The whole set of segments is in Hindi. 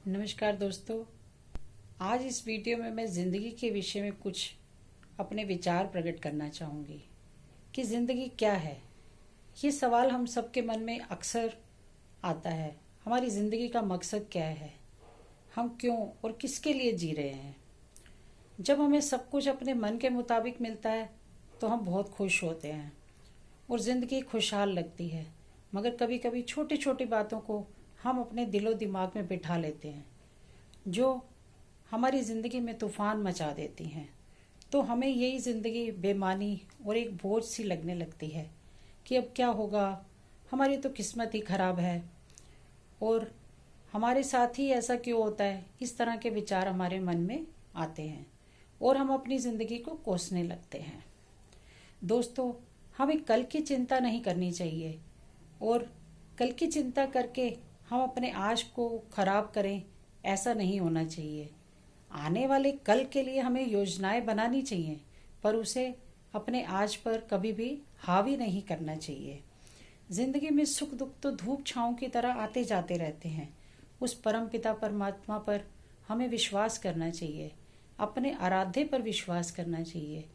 नमस्कार दोस्तों। आज इस वीडियो में मैं ज़िंदगी के विषय में कुछ अपने विचार प्रकट करना चाहूँगी कि ज़िंदगी क्या है। ये सवाल हम सबके मन में अक्सर आता है। हमारी ज़िंदगी का मकसद क्या है, हम क्यों और किसके लिए जी रहे हैं। जब हमें सब कुछ अपने मन के मुताबिक मिलता है तो हम बहुत खुश होते हैं और ज़िंदगी खुशहाल लगती है। मगर कभी कभी छोटी छोटी बातों को हम अपने दिलो दिमाग में बिठा लेते हैं जो हमारी ज़िंदगी में तूफान मचा देती हैं। तो हमें यही ज़िंदगी बेमानी और एक बोझ सी लगने लगती है कि अब क्या होगा, हमारी तो किस्मत ही खराब है और हमारे साथ ही ऐसा क्यों होता है। इस तरह के विचार हमारे मन में आते हैं और हम अपनी ज़िंदगी को कोसने लगते हैं। दोस्तों, हमें कल की चिंता नहीं करनी चाहिए और कल की चिंता करके हम अपने आज को खराब करें, ऐसा नहीं होना चाहिए। आने वाले कल के लिए हमें योजनाएं बनानी चाहिए, पर उसे अपने आज पर कभी भी हावी नहीं करना चाहिए। जिंदगी में सुख दुख तो धूप छांव की तरह आते जाते रहते हैं। उस परम पिता परमात्मा पर हमें विश्वास करना चाहिए, अपने आराध्य पर विश्वास करना चाहिए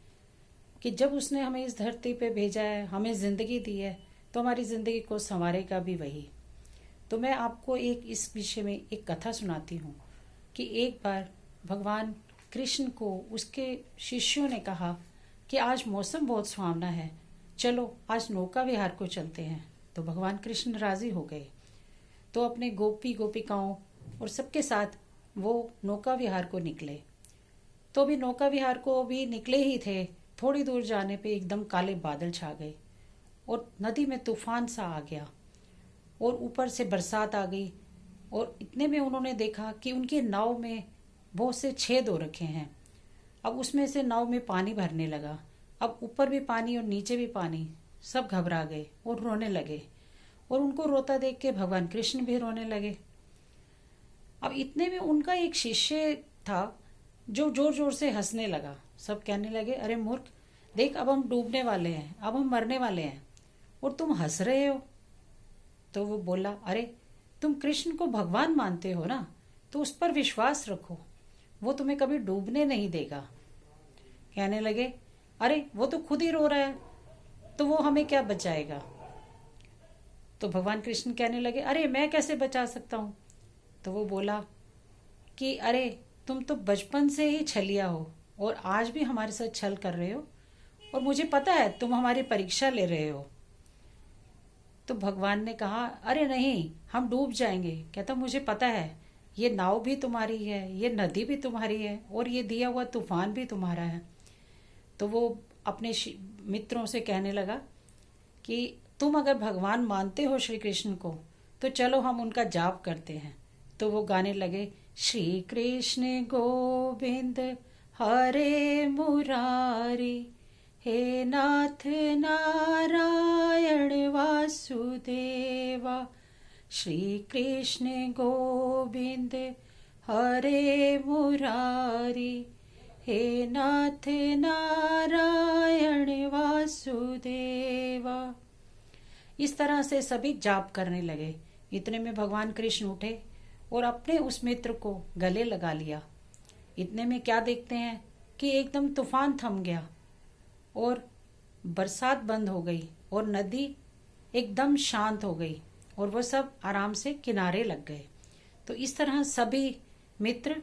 कि जब उसने हमें इस धरती पे भेजा है, हमें ज़िंदगी दी है, तो हमारी ज़िंदगी को संवारेगा भी वही। तो मैं आपको इस विषय में एक कथा सुनाती हूँ कि एक बार भगवान कृष्ण को उसके शिष्यों ने कहा कि आज मौसम बहुत सुहावना है, चलो आज नौका विहार को चलते हैं। तो भगवान कृष्ण राजी हो गए। तो अपने गोपी गोपिकाओं और सबके साथ वो नौका विहार को निकले। तो भी नौका विहार को भी निकले ही थे, थोड़ी दूर जाने पे एकदम काले बादल छा गए और नदी में तूफान सा आ गया और ऊपर से बरसात आ गई। और इतने में उन्होंने देखा कि उनके नाव में बहुत से छेद हो रखे हैं। अब उसमें से नाव में पानी भरने लगा। अब ऊपर भी पानी और नीचे भी पानी। सब घबरा गए और रोने लगे और उनको रोता देख के भगवान कृष्ण भी रोने लगे। अब इतने में उनका एक शिष्य था जो जोर जोर से हंसने लगा। सब कहने लगे, अरे मूर्ख, देख अब हम डूबने वाले हैं, अब हम मरने वाले हैं और तुम हंस रहे हो। तो वो बोला, अरे तुम कृष्ण को भगवान मानते हो ना, तो उस पर विश्वास रखो, वो तुम्हें कभी डूबने नहीं देगा। कहने लगे, अरे वो तो खुद ही रो रहा है, तो वो हमें क्या बचाएगा। तो भगवान कृष्ण कहने लगे, अरे मैं कैसे बचा सकता हूँ। तो वो बोला कि अरे तुम तो बचपन से ही छलिया हो और आज भी हमारे साथ छल कर रहे हो और मुझे पता है तुम हमारी परीक्षा ले रहे हो। तो भगवान ने कहा, अरे नहीं, हम डूब जाएंगे। कहता, मुझे पता है, ये नाव भी तुम्हारी है, ये नदी भी तुम्हारी है और ये दिया हुआ तूफान भी तुम्हारा है। तो वो अपने मित्रों से कहने लगा कि तुम अगर भगवान मानते हो श्री कृष्ण को, तो चलो हम उनका जाप करते हैं। तो वो गाने लगे, श्री कृष्ण गोविंद हरे मुरारी, हे नाथ नारायण वासुदेवा, श्री कृष्ण गोविंद हरे मुरारी, हे नाथ नारायण वासुदेवा। इस तरह से सभी जाप करने लगे। इतने में भगवान कृष्ण उठे और अपने उस मित्र को गले लगा लिया। इतने में क्या देखते हैं कि एकदम तूफान थम गया और बरसात बंद हो गई और नदी एकदम शांत हो गई और वो सब आराम से किनारे लग गए। तो इस तरह सभी मित्र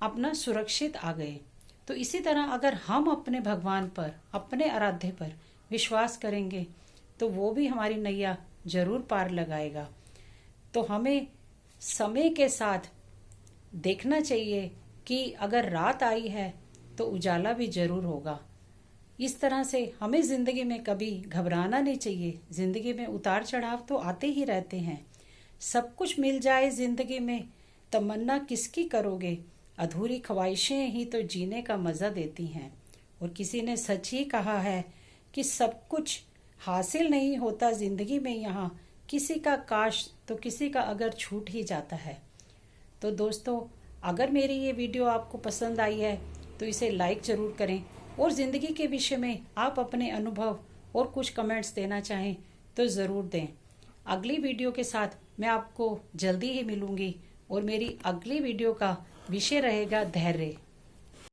अपना सुरक्षित आ गए। तो इसी तरह अगर हम अपने भगवान पर, अपने आराध्य पर विश्वास करेंगे तो वो भी हमारी नैया जरूर पार लगाएगा। तो हमें समय के साथ देखना चाहिए कि अगर रात आई है तो उजाला भी जरूर होगा। इस तरह से हमें जिंदगी में कभी घबराना नहीं चाहिए। जिंदगी में उतार चढ़ाव तो आते ही रहते हैं। सब कुछ मिल जाए जिंदगी में, तमन्ना किसकी करोगे, अधूरी ख्वाहिशें ही तो जीने का मजा देती हैं। और किसी ने सच ही कहा है कि सब कुछ हासिल नहीं होता जिंदगी में, यहाँ किसी का काश तो किसी का अगर छूट ही जाता है। तो दोस्तों, अगर मेरी ये वीडियो आपको पसंद आई है तो इसे लाइक जरूर करें और ज़िंदगी के विषय में आप अपने अनुभव और कुछ कमेंट्स देना चाहें तो ज़रूर दें। अगली वीडियो के साथ मैं आपको जल्दी ही मिलूंगी। और मेरी अगली वीडियो का विषय रहेगा धैर्य।